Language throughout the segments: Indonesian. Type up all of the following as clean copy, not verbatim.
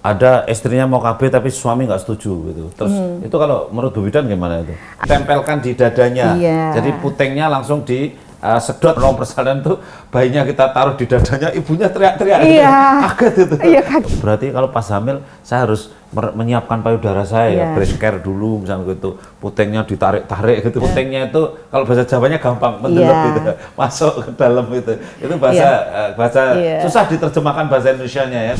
ada istrinya mau KB tapi suami nggak setuju gitu. Terus itu kalau menurut Bu Bidan gimana itu? Tempelkan di dadanya, jadi putengnya langsung di sedot ruang persalinan tuh, bayinya kita taruh di dadanya, ibunya teriak-teriak. Kaget itu. Berarti kalau pas hamil saya harus menyiapkan payudara saya ya, breast care dulu misalnya gitu, putengnya ditarik-tarik gitu. Putengnya itu kalau bahasa Jawanya gampang, mendelep gitu, masuk ke dalam itu bahasa susah diterjemahkan bahasa Indonesianya ya.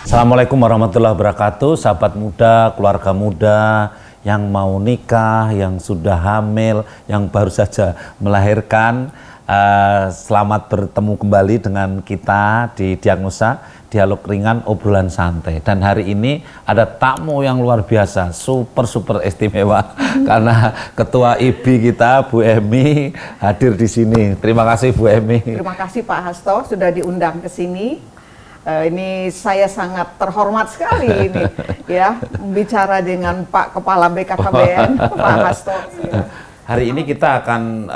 Assalamualaikum warahmatullahi wabarakatuh, sahabat muda, keluarga muda yang mau nikah, yang sudah hamil, yang baru saja melahirkan. Selamat bertemu kembali dengan kita di Diagnosa, dialog ringan, obrolan santai. Dan hari ini ada tamu yang luar biasa, super istimewa, karena Ketua IBI kita, Bu Emy, hadir di sini. Terima kasih Bu Emy. Terima kasih Pak Hasto sudah diundang ke sini. Ini saya sangat terhormat sekali ini ya, bicara dengan Pak Kepala BKKBN, Pak Hasto. Hari ini kita akan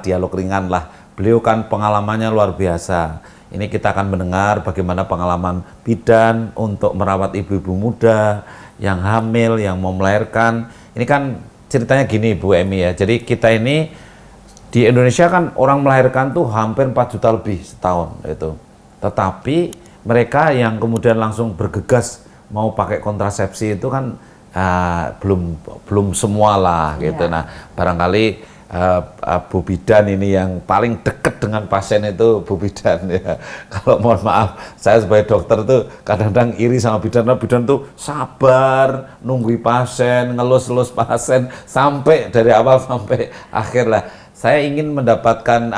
dialog ringan lah. Beliau kan pengalamannya luar biasa. Ini kita akan mendengar bagaimana pengalaman bidan untuk merawat ibu-ibu muda yang hamil, yang mau melahirkan. Ini kan ceritanya gini Bu Emy ya. Jadi kita ini di Indonesia kan orang melahirkan tuh hampir 4 juta lebih setahun itu. Tetapi mereka yang kemudian langsung bergegas mau pakai kontrasepsi itu kan belum semua lah gitu. Nah, barangkali Bu Bidan ini yang paling dekat dengan pasien itu Bu Bidan ya. Kalau mohon maaf, saya sebagai dokter tuh kadang-kadang iri sama Bidan. Nah, Bidan tuh sabar nunggu pasien, ngelus-elus pasien sampai dari awal sampai akhir lah. Saya ingin mendapatkan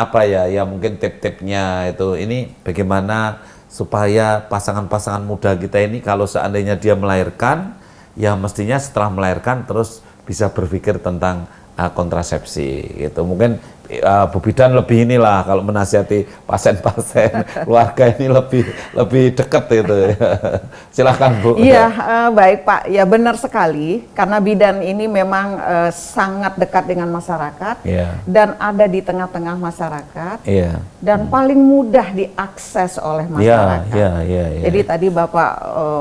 mungkin tip-tipnya itu. Ini bagaimana supaya pasangan-pasangan muda kita ini kalau seandainya dia melahirkan, ya mestinya setelah melahirkan terus bisa berpikir tentang kontrasepsi gitu. Mungkin Bu Bidan lebih inilah kalau menasihati pasien-pasien keluarga ini lebih dekat itu. Silakan Bu. Iya, baik Pak. Ya benar sekali, karena bidan ini memang sangat dekat dengan masyarakat dan ada di tengah-tengah masyarakat dan paling mudah diakses oleh masyarakat. Jadi tadi Bapak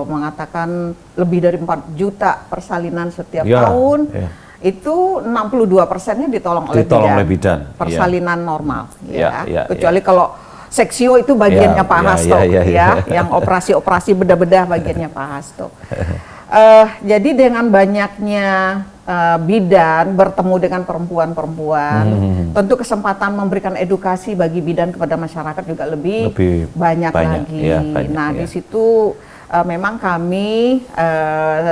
mengatakan lebih dari 4 juta persalinan setiap tahun. Itu 62%-nya ditolong oleh bidan. Persalinan normal kecuali kalau seksio itu bagiannya Pak Hasto yang operasi-operasi bedah-bedah bagiannya Pak Hasto. Jadi dengan banyaknya bidan bertemu dengan perempuan-perempuan, tentu kesempatan memberikan edukasi bagi bidan kepada masyarakat juga lebih banyak lagi. Di situ memang kami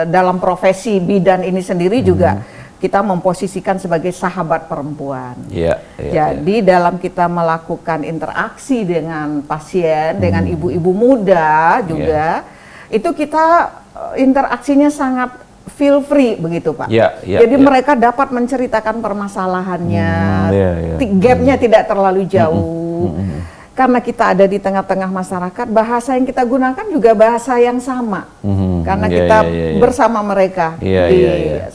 dalam profesi bidan ini sendiri juga kita memposisikan sebagai sahabat perempuan. Jadi dalam kita melakukan interaksi dengan pasien, dengan ibu-ibu muda juga, itu kita interaksinya sangat feel free begitu Pak. Jadi mereka dapat menceritakan permasalahannya, gapnya tidak terlalu jauh. Karena kita ada di tengah-tengah masyarakat, bahasa yang kita gunakan juga bahasa yang sama. Karena kita bersama mereka di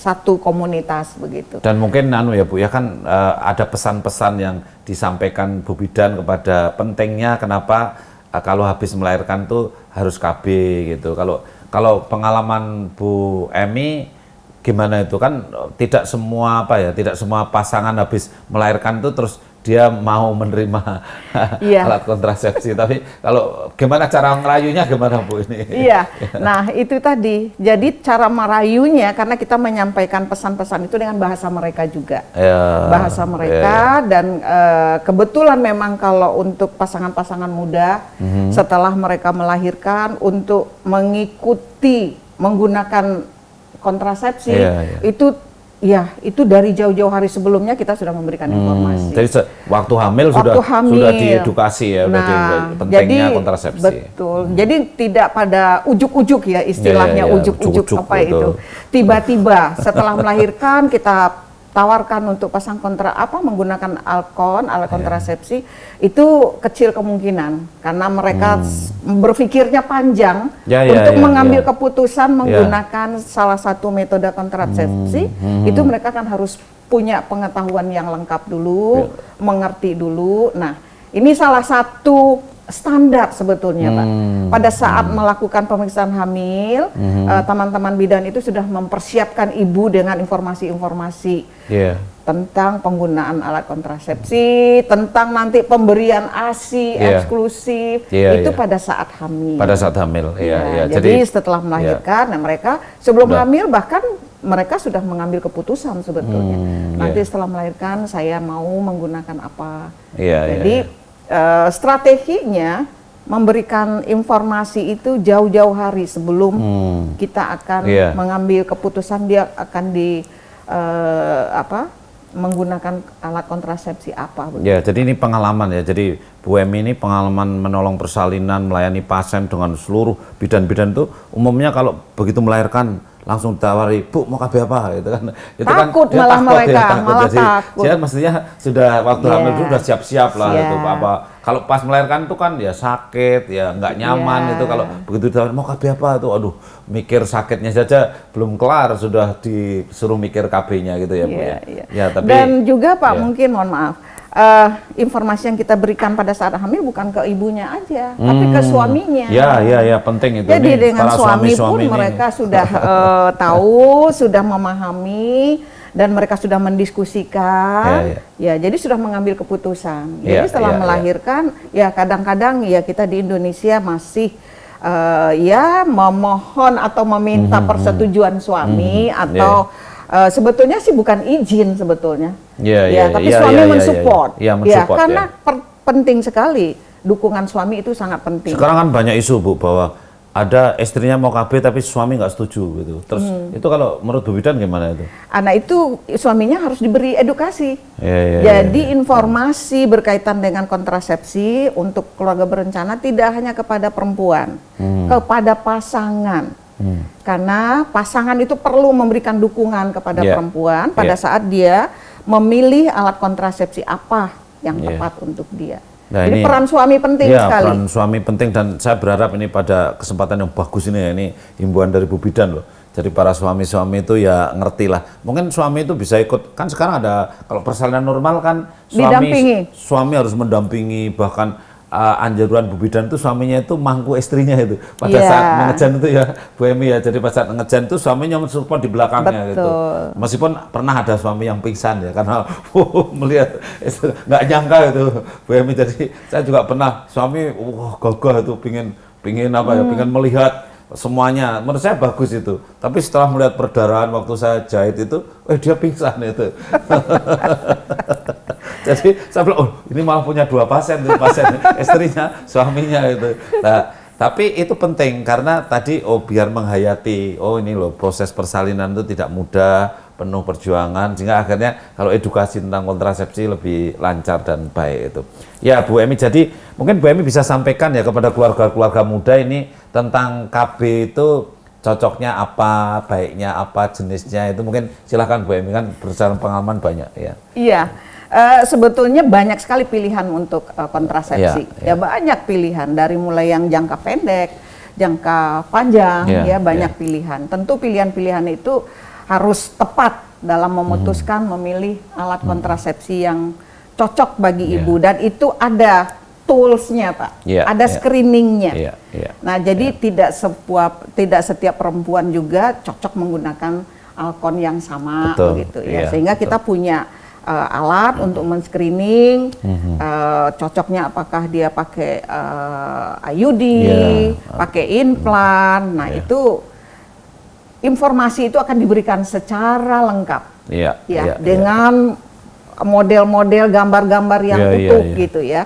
satu komunitas begitu. Dan mungkin Bu ya kan ada pesan-pesan yang disampaikan Bu Bidan kepada pentingnya kenapa kalau habis melahirkan tuh harus KB gitu. Kalau pengalaman Bu Emy gimana itu kan tidak semua tidak semua pasangan habis melahirkan tuh terus dia mau menerima alat kontrasepsi, tapi kalau gimana cara ngerayunya gimana Bu ini? Nah itu tadi, jadi cara merayunya karena kita menyampaikan pesan-pesan itu dengan bahasa mereka juga, bahasa mereka dan kebetulan memang kalau untuk pasangan-pasangan muda setelah mereka melahirkan untuk mengikuti menggunakan kontrasepsi itu dari jauh-jauh hari sebelumnya kita sudah memberikan informasi. Jadi waktu hamil sudah diedukasi ya, pentingnya kontrasepsi. Betul. Jadi tidak pada ujuk-ujuk ya istilahnya, ujuk-ujuk apa itu. Tiba-tiba setelah melahirkan kita tawarkan untuk pasang menggunakan Alkon, alat kontrasepsi, itu kecil kemungkinan karena mereka berpikirnya panjang untuk mengambil keputusan menggunakan salah satu metode kontrasepsi. Itu mereka kan harus punya pengetahuan yang lengkap dulu, mengerti dulu. Nah, ini salah satu standar sebetulnya, Pak. Pada saat melakukan pemeriksaan hamil, teman-teman bidan itu sudah mempersiapkan ibu dengan informasi-informasi tentang penggunaan alat kontrasepsi, tentang nanti pemberian ASI eksklusif, itu pada saat hamil. Pada saat hamil, Jadi setelah melahirkan, mereka sebelum hamil bahkan mereka sudah mengambil keputusan sebetulnya. Nanti setelah melahirkan saya mau menggunakan apa. Jadi strateginya memberikan informasi itu jauh-jauh hari sebelum kita akan mengambil keputusan dia akan menggunakan alat kontrasepsi apa. Ya, jadi ini pengalaman ya. Jadi Bu Emi ini pengalaman menolong persalinan, melayani pasien dengan seluruh bidan-bidan itu umumnya kalau begitu melahirkan langsung ditawari, Bu mau KB apa gitu kan. Itu takut kan, malah takut, mereka, malah jadi, takut. Jadi mestinya sudah waktu hamil itu sudah siap-siap lah itu apa. Kalau pas melahirkan itu kan ya sakit, ya nggak nyaman itu kalau begitu ditawari mau KB apa tuh, aduh mikir sakitnya saja belum kelar sudah disuruh mikir KB-nya gitu ya Bu ya. Ya, tapi dan juga Pak mungkin mohon maaf. Informasi yang kita berikan pada saat hamil bukan ke ibunya aja, tapi ke suaminya. Ya, penting itu. Jadi dengan suami pun mereka sudah tahu, sudah memahami, dan mereka sudah mendiskusikan. Jadi sudah mengambil keputusan. Jadi setelah melahirkan, ya kadang-kadang ya kita di Indonesia masih memohon atau meminta persetujuan suami atau sebetulnya sih bukan izin sebetulnya, tapi suami mensupport, karena penting sekali dukungan suami itu sangat penting. Sekarang kan banyak isu Bu bahwa ada istrinya mau KB tapi suami nggak setuju gitu. Terus itu kalau menurut Bu Bidan gimana itu? Anak itu suaminya harus diberi edukasi. Jadi informasi berkaitan dengan kontrasepsi untuk keluarga berencana tidak hanya kepada perempuan, kepada pasangan. Karena pasangan itu perlu memberikan dukungan kepada perempuan pada saat dia memilih alat kontrasepsi apa yang tepat untuk dia. Nah, jadi ini, peran suami penting sekali. Peran suami penting dan saya berharap ini pada kesempatan yang bagus ini ya, ini himbauan dari Bu Bidan loh. Jadi para suami-suami itu ya ngerti lah. Mungkin suami itu bisa ikut, kan sekarang ada kalau persalinan normal kan suami harus mendampingi, bahkan anjuran Bu Bidan itu suaminya itu mangku istrinya itu pada saat mengejan itu ya Bu Emi ya. Jadi pada saat mengejan itu suaminya mensupport di belakangnya gitu. Meskipun pernah ada suami yang pingsan ya karena melihat nggak nyangka itu Bu Emi. Jadi saya juga pernah suami gagah itu pingin apa ya, pingin melihat semuanya. Menurut saya bagus itu. Tapi setelah melihat perdarahan waktu saya jahit itu, dia pingsan itu. Jadi saya bilang, ini malah punya dua pasien istrinya, suaminya itu. Nah, tapi itu penting karena tadi biar menghayati, ini loh proses persalinan itu tidak mudah, penuh perjuangan, sehingga akhirnya kalau edukasi tentang kontrasepsi lebih lancar dan baik itu. Ya Bu Emi, jadi mungkin Bu Emi bisa sampaikan ya kepada keluarga-keluarga muda ini tentang KB itu cocoknya apa, baiknya apa, jenisnya itu mungkin silahkan Bu Emi, kan berdasarkan pengalaman banyak ya. Iya. Sebetulnya banyak sekali pilihan untuk kontrasepsi. Ya banyak pilihan dari mulai yang jangka pendek, jangka panjang, banyak pilihan. Tentu pilihan-pilihan itu harus tepat dalam memutuskan memilih alat kontrasepsi yang cocok bagi ibu, dan itu ada toolsnya Pak, ada screeningnya. Nah jadi tidak setiap perempuan juga cocok menggunakan Alkon yang sama, begitu ya. Sehingga kita punya alat untuk men-screening, cocoknya apakah dia pakai IUD, pakai implan. Nah itu informasi itu akan diberikan secara lengkap, dengan model-model gambar-gambar yang utuh gitu ya.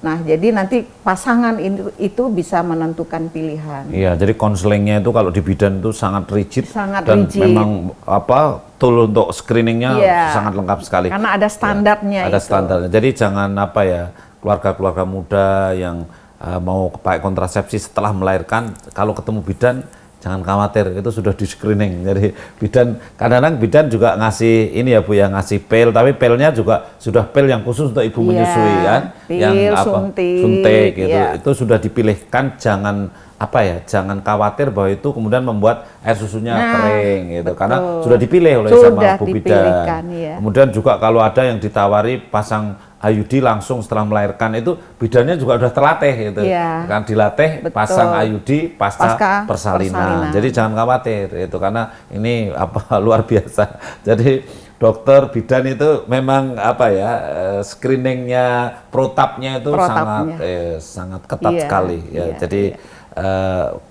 Nah, jadi nanti pasangan itu bisa menentukan pilihan. Iya, jadi konselingnya itu kalau di bidan itu sangat rigid, dan memang tool untuk screeningnya sangat lengkap sekali. Karena ada standarnya. Ada standarnya. Jadi jangan keluarga-keluarga muda yang mau pakai kontrasepsi setelah melahirkan, kalau ketemu bidan jangan khawatir, itu sudah di screening. Jadi bidan, kadang-kadang bidan juga ngasih ini ya Bu ya, ngasih pil, tapi pilnya juga sudah pil yang khusus untuk ibu menyusui kan, pil, yang suntik gitu, itu sudah dipilihkan. Jangan khawatir bahwa itu kemudian membuat air susunya kering gitu, karena sudah dipilih oleh sama Bu bidan. Kemudian juga kalau ada yang ditawari pasang IUD langsung setelah melahirkan, itu bidannya juga udah terlatih gitu, kan dilatih pasang IUD pasca persalinan. Jadi jangan khawatir itu, karena ini luar biasa. Jadi dokter bidan itu memang screeningnya, protapnya itu sangat ketat sekali ya. Jadi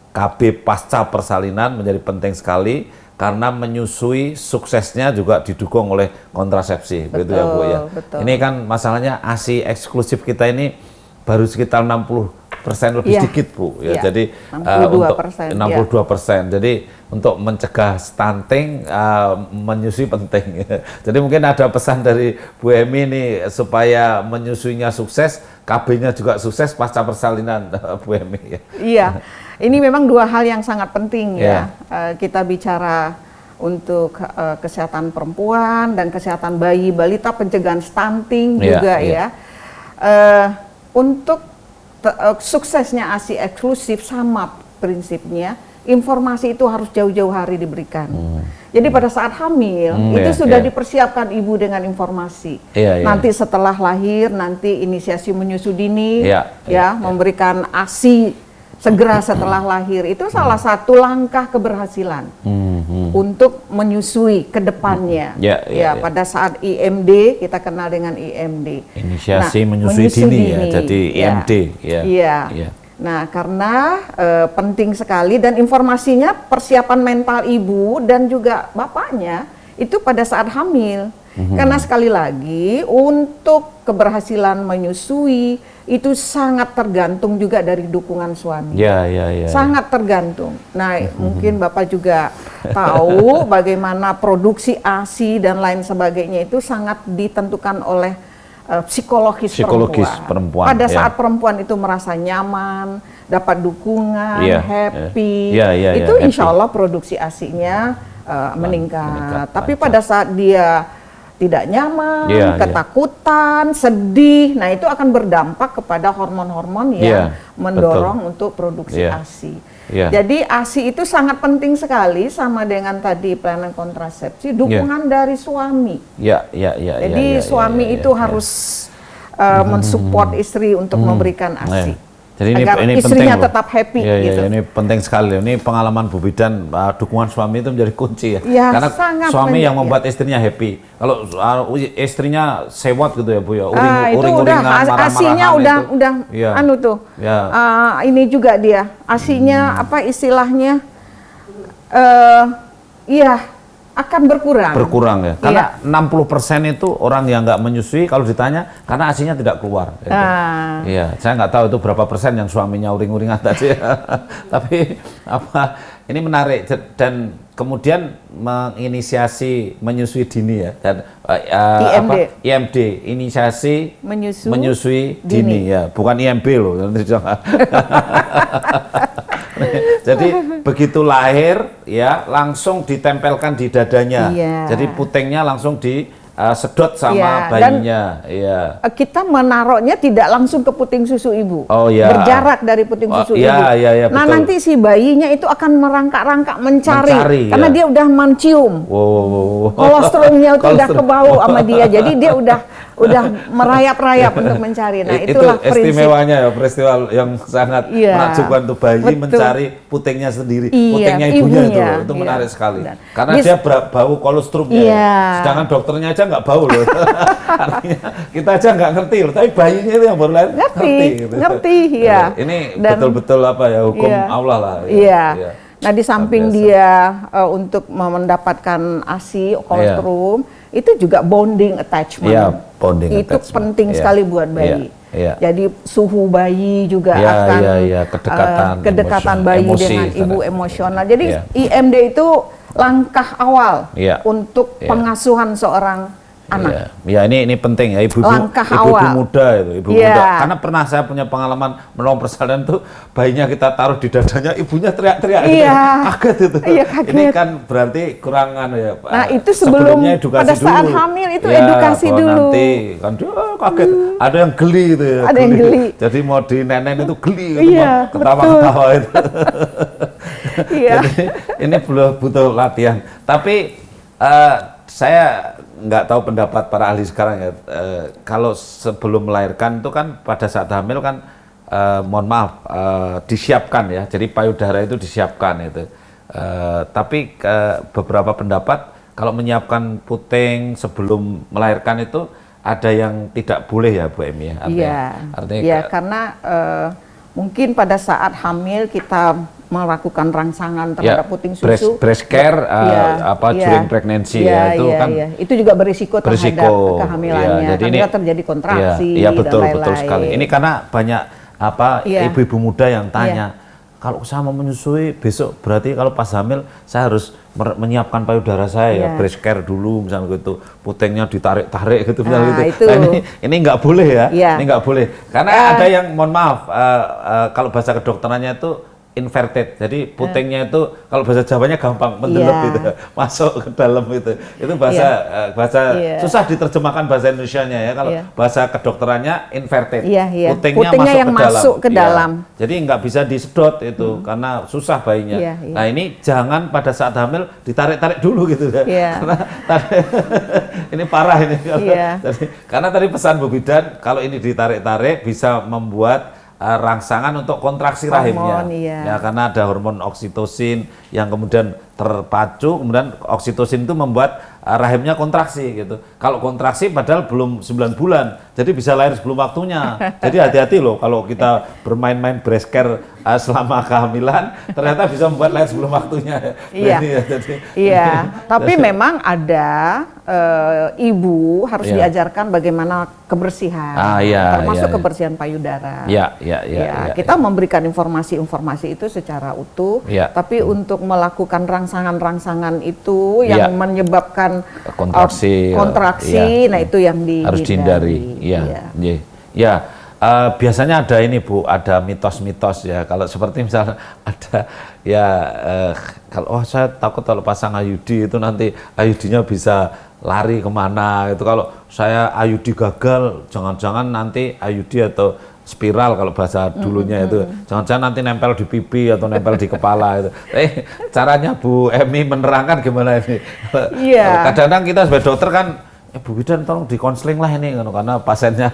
KB pasca persalinan menjadi penting sekali, karena menyusui suksesnya juga didukung oleh kontrasepsi, begitu ya Bu ya. Ini kan masalahnya ASI eksklusif kita ini baru sekitar 60% lebih sedikit Bu ya. Jadi 62%. Jadi untuk mencegah stunting, menyusui penting. Jadi mungkin ada pesan dari Bu Emi nih supaya menyusuinya sukses, KB-nya juga sukses pasca persalinan, Bu Emi ya. Iya. Ini memang dua hal yang sangat penting ya. Kita bicara untuk kesehatan perempuan dan kesehatan bayi, balita, pencegahan stunting juga ya. Untuk suksesnya ASI eksklusif sama prinsipnya, informasi itu harus jauh-jauh hari diberikan. Jadi pada saat hamil itu sudah dipersiapkan ibu dengan informasi. Nanti setelah lahir, nanti inisiasi menyusui dini, memberikan ASI segera setelah lahir, itu salah satu langkah keberhasilan untuk menyusui ke depannya. Pada saat IMD, kita kenal dengan IMD. Inisiasi menyusui dini ya, jadi IMD. Nah, karena penting sekali, dan informasinya persiapan mental ibu dan juga bapaknya itu pada saat hamil. Karena sekali lagi untuk keberhasilan menyusui itu sangat tergantung juga dari dukungan suami. Sangat tergantung. Nah, mungkin Bapak juga tahu bagaimana produksi ASI dan lain sebagainya itu sangat ditentukan oleh psikologis perempuan. Pada saat perempuan itu merasa nyaman, dapat dukungan, happy, itu insya Allah produksi ASI-nya meningkat. Tapi pada saat dia tidak nyaman, ketakutan, sedih, nah itu akan berdampak kepada hormon-hormon yang mendorong untuk produksi ASI. Jadi ASI itu sangat penting sekali, sama dengan tadi pelayanan kontrasepsi, dukungan dari suami. Jadi suami itu harus mensupport istri untuk memberikan ASI. Jadi agar ini istrinya penting, tetap happy gitu. Ini penting sekali. Ini pengalaman Bu Bidan, dukungan suami itu menjadi kunci ya. Karena suami yang membuat istrinya happy. Kalau istrinya sewot gitu ya Bu ya, uring-uringan, marah-marahan udah ini juga dia. ASI-nya istilahnya akan berkurang ya, karena 60% itu orang yang nggak menyusui, kalau ditanya karena ASI-nya tidak keluar gitu. Saya nggak tahu itu berapa persen yang suaminya uring-uringan tadi. Tapi ini menarik, dan kemudian menginisiasi menyusui dini ya, dan IMD, inisiasi menyusui dini ya, bukan IMB loh. Jadi begitu lahir ya langsung ditempelkan di dadanya. Jadi putingnya langsung disedot sama bayinya. Kita menaruhnya tidak langsung ke puting susu ibu. Berjarak dari puting susu ibu. Nah, betul. Nanti si bayinya itu akan merangkak-rangkak mencari karena dia udah mencium. Kolostrumnya itu udah kebau sama dia. Jadi dia udah merayap-rayap untuk mencari. Nah, itulah istimewanya ya, peristiwa yang sangat menakjubkan untuk bayi mencari putingnya sendiri, putingnya ibunya itu menarik sekali. Karena dia bau kolostrumnya. Sedangkan dokternya aja nggak bau loh. Artinya kita aja nggak ngerti loh, tapi bayinya itu yang baru lahir ngerti. Ini betul-betul hukum Allah lah. Nah, di samping dia untuk mendapatkan ASI, kolostrum, itu juga bonding attachment. Itu penting sekali buat bayi. Jadi suhu bayi juga akan kedekatan bayi dengan ibu emosional. Jadi IMD itu langkah awal untuk pengasuhan seorang anak. Ya ini penting ya, ibu-ibu muda itu, muda. Karena pernah saya punya pengalaman menolong persalinan tuh, bayinya kita taruh di dadanya, ibunya teriak-teriak gitu. Kaget itu. Kaget. Ini kan berarti kurangan ya. Nah, itu sebelumnya pada saat hamil itu edukasi dulu. Nanti kan kaget, ada yang geli gitu ya. Ada yang geli. Jadi mau di nenen itu geli gitu, ketawa-ketawa itu. Jadi ini butuh latihan. Tapi saya nggak tahu pendapat para ahli sekarang ya. Kalau sebelum melahirkan itu kan pada saat hamil kan, mohon maaf, disiapkan ya. Jadi payudara itu disiapkan itu. Tapi beberapa pendapat kalau menyiapkan puting sebelum melahirkan itu ada yang tidak boleh ya Bu Emi ya. Artinya karena mungkin pada saat hamil kita melakukan rangsangan terhadap puting susu, breast care, during pregnancy itu kan itu juga berisiko terhadap kehamilannya, karena terjadi kontraksi betul, dan lain-lain. Betul sekali. Ini karena banyak ibu-ibu muda yang tanya, kalau saya mau menyusui besok berarti kalau pas hamil saya harus menyiapkan payudara saya ya, breast care dulu misalnya gitu, putingnya ditarik-tarik gitu misalnya gitu. Nah, ini nggak boleh ya, ini nggak boleh. Karena ada yang mohon maaf, kalau bahasa kedokterannya itu inverted, jadi putingnya itu kalau bahasa Jawanya gampang mendelep gitu, masuk ke dalam itu bahasa susah diterjemahkan bahasa Indonesianya ya, kalau bahasa kedokterannya inverted, putingnya masuk ke dalam. Jadi nggak bisa disedot itu karena susah bayinya. Nah ini jangan pada saat hamil ditarik-tarik dulu gitu ya, karena ini parah ini. Karena tadi pesan Bu Bidan, kalau ini ditarik-tarik bisa membuat rangsangan untuk kontraksi rahimnya, ya karena ada hormon oksitosin yang kemudian terpacu, kemudian oksitosin itu membuat rahimnya kontraksi gitu. Kalau kontraksi padahal belum 9 bulan, jadi bisa lahir sebelum waktunya. Jadi hati-hati loh kalau kita bermain-main breast care selama kehamilan, ternyata bisa membuat lahir sebelum waktunya. Tapi memang ada ibu harus diajarkan bagaimana kebersihan, termasuk kebersihan payudara. Kita memberikan informasi-informasi itu secara utuh, tapi untuk melakukan rangsangan-rangsangan itu yang menyebabkan kontraksi, nah itu yang harus dihindari. Biasanya ada ini Bu, ada mitos-mitos ya. Kalau seperti misalnya ada kalau saya takut kalau pasang IUD itu nanti IUD-nya bisa lari kemana itu. Kalau saya IUD gagal, jangan-jangan nanti IUD atau spiral kalau bahasa dulunya itu, jangan-jangan nanti nempel di pipi atau nempel di kepala itu. Caranya Bu Emi menerangkan gimana ini? Kadang-kadang kita sebagai dokter kan, Bu Bidan tolong dikonseling lah ini karena pasiennya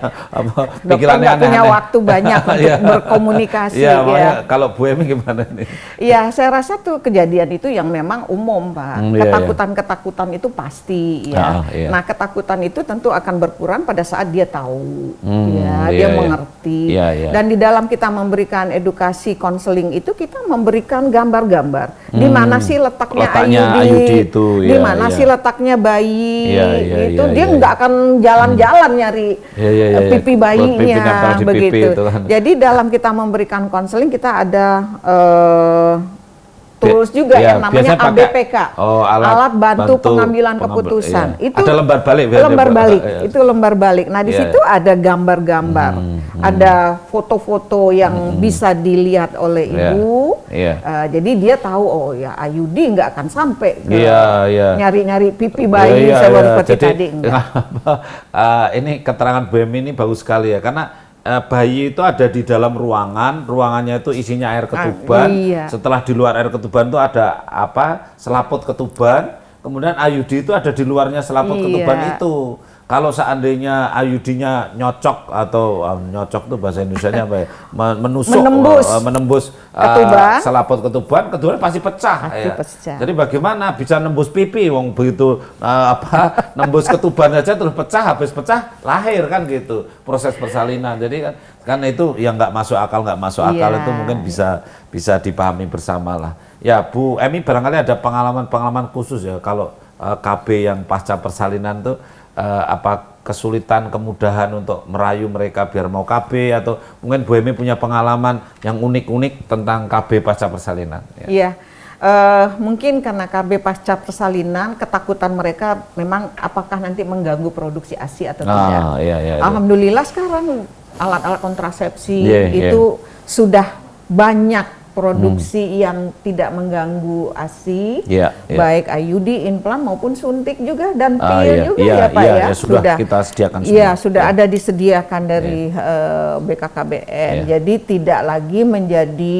pikirannya aneh-aneh. Punya waktu banyak untuk berkomunikasi. Kalau Bu Emi gimana ini? Saya rasa tuh kejadian itu yang memang umum Pak. Ketakutan itu pasti Nah ketakutan itu tentu akan berkurang pada saat dia tahu, dia mengerti. Dan di dalam kita memberikan edukasi konseling itu kita memberikan gambar-gambar di mana sih letaknya IUD itu, di mana sih letaknya bayi itu. Dia nggak akan jalan-jalan nyari pipi bayinya begitu. Jadi dalam kita memberikan konseling kita ada tools juga yang namanya ABPK, alat bantu pengambilan keputusan. Itu ada lembar balik. Itu lembar balik. Nah di situ ada gambar-gambar, ada foto-foto yang bisa dilihat oleh ibu. Jadi dia tahu IUD nggak akan sampai nyari-nyari pipi bayi seperti tadi. Ini keterangan Bu Emi ini bagus sekali ya, karena bayi itu ada di dalam ruangannya itu isinya air ketuban. Setelah di luar air ketuban itu ada selaput ketuban, kemudian IUD itu ada di luarnya selaput ketuban itu. Kalau seandainya IUD-nya nyocok atau nyocok itu bahasa Indonesianya apa ya? Menembus selaput ketuban pasti pecah. Jadi bagaimana bisa nembus pipi? Wong begitu nembus ketuban aja terus pecah, habis pecah lahir kan gitu. Proses persalinan. Jadi kan itu yang nggak masuk akal itu mungkin bisa dipahami bersama lah. Ya Bu Emi barangkali ada pengalaman khusus ya kalau KB yang pasca persalinan tuh. Apa kesulitan, kemudahan untuk merayu mereka biar mau KB, atau mungkin Bu Emi punya pengalaman yang unik-unik tentang KB pasca persalinan? mungkin karena KB pasca persalinan, ketakutan mereka memang apakah nanti mengganggu produksi ASI atau tidak. Alhamdulillah sekarang alat-alat kontrasepsi itu sudah banyak produksi yang tidak mengganggu ASI, baik IUD, implan maupun suntik juga dan pil juga ya Pak ya. Sudah kita sediakan semua. Iya, sudah ada disediakan dari BKKBN. Jadi tidak lagi menjadi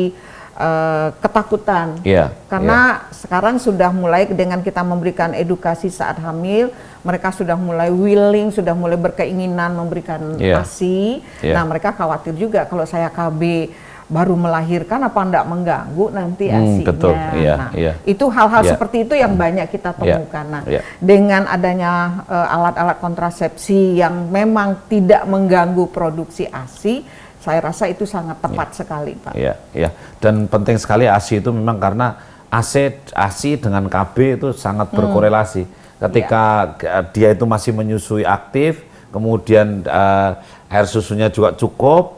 ketakutan. Karena sekarang sudah mulai dengan kita memberikan edukasi saat hamil, mereka sudah mulai willing, sudah mulai berkeinginan memberikan ASI. Nah, mereka khawatir juga kalau saya KB baru melahirkan apa enggak mengganggu nanti ASI-nya. Itu hal-hal seperti itu yang banyak kita temukan. Nah, dengan adanya alat-alat kontrasepsi yang memang tidak mengganggu produksi ASI, saya rasa itu sangat tepat sekali, Pak. Dan penting sekali ASI itu memang karena ASI dengan KB itu sangat berkorelasi. Ketika dia itu masih menyusui aktif, kemudian air susunya juga cukup,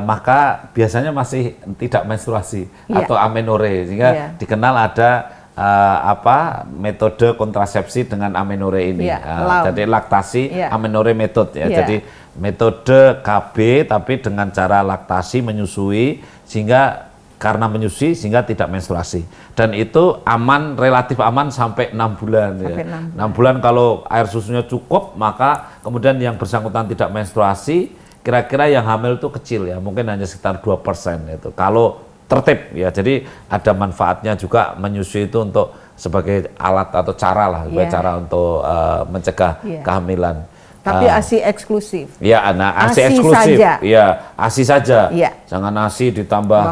maka biasanya masih tidak menstruasi atau amenore, sehingga dikenal ada metode kontrasepsi dengan amenore ini. Jadi laktasi amenore method ya. Jadi metode KB tapi dengan cara laktasi menyusui, sehingga karena menyusui sehingga tidak menstruasi, dan itu aman, relatif aman sampai 6 bulan. Sampai 6 bulan kalau air susunya cukup, maka kemudian yang bersangkutan tidak menstruasi, kira-kira yang hamil itu kecil ya, mungkin hanya sekitar 2% itu. Kalau tertib ya, jadi ada manfaatnya juga menyusui itu untuk sebagai alat atau cara lah, cara untuk mencegah kehamilan. Tapi ASI eksklusif. Ya, nah ASI eksklusif. Saja. Ya, ASI saja. Jangan ASI ditambah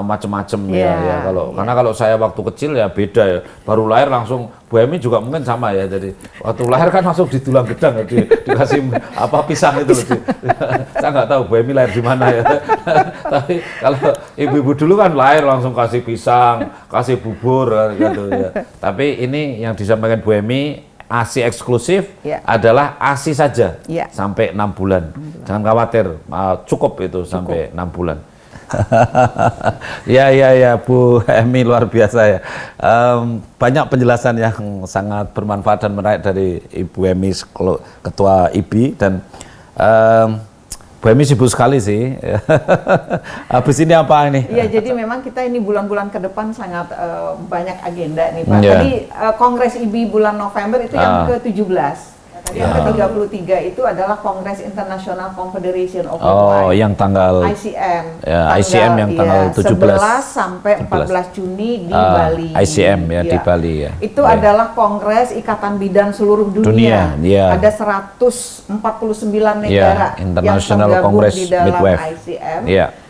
macam-macam ya. Karena kalau saya waktu kecil ya beda ya. Baru lahir langsung, Bu Emi juga mungkin sama ya. Jadi waktu lahir kan langsung di tulang gedang ya, dikasih pisang itu. Saya nggak tahu Bu Emi lahir di mana ya. Tapi kalau ibu-ibu dulu kan lahir langsung kasih pisang, kasih bubur gitu ya. Tapi ini yang disampaikan Bu Emi, ASI eksklusif adalah ASI saja sampai 6 bulan. Jangan khawatir, cukup itu sampai 6 bulan. Ya Bu Emi, luar biasa ya. Banyak penjelasan yang sangat bermanfaat dan menarik dari Ibu Emi, Ketua IBI, dan Bu Emi sibuk sekali sih. Habis ini apa ini? Ya, jadi memang kita ini bulan-bulan ke depan sangat banyak agenda nih Pak. Tadi Kongres IBI bulan November itu yang ke-17. Yang ke-33 itu adalah Kongres International Confederation of Midwives. Yang tanggal ICM. ICM yang tanggal 17 sampai 14 Juni di Bali. ICM di Bali ya. Itu adalah Kongres Ikatan Bidan seluruh dunia. Ada 149 negara International yang tergabung Congress di dalam Midwife. ICM.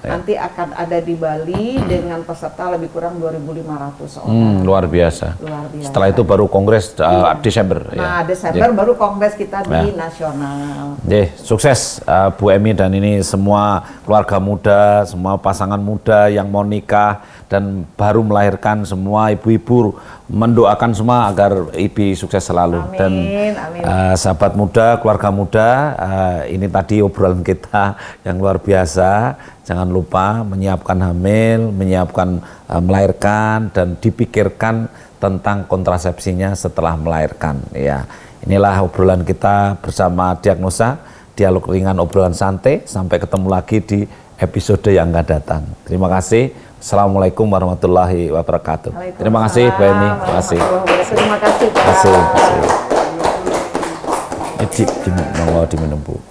Nanti akan ada di Bali dengan peserta lebih kurang 2.500 orang. Luar biasa. Setelah itu baru Kongres Desember. Nah, Desember baru Kongres kita di nasional. Sukses Bu Emi dan ini semua keluarga muda, semua pasangan muda yang mau nikah dan baru melahirkan, semua ibu-ibu mendoakan semua agar IBI sukses selalu. Amin, dan sahabat muda, keluarga muda, ini tadi obrolan kita yang luar biasa. Jangan lupa menyiapkan hamil, menyiapkan melahirkan, dan dipikirkan tentang kontrasepsinya setelah melahirkan. Ya, inilah obrolan kita bersama Diagnosa, dialog ringan, obrolan santai. Sampai ketemu lagi di episode yang akan datang. Terima kasih. Assalamualaikum warahmatullahi wabarakatuh. Terima kasih, Bu Emi. Terima kasih. Terima kasih, Pak. Terima kasih. Ini diminum, Bu.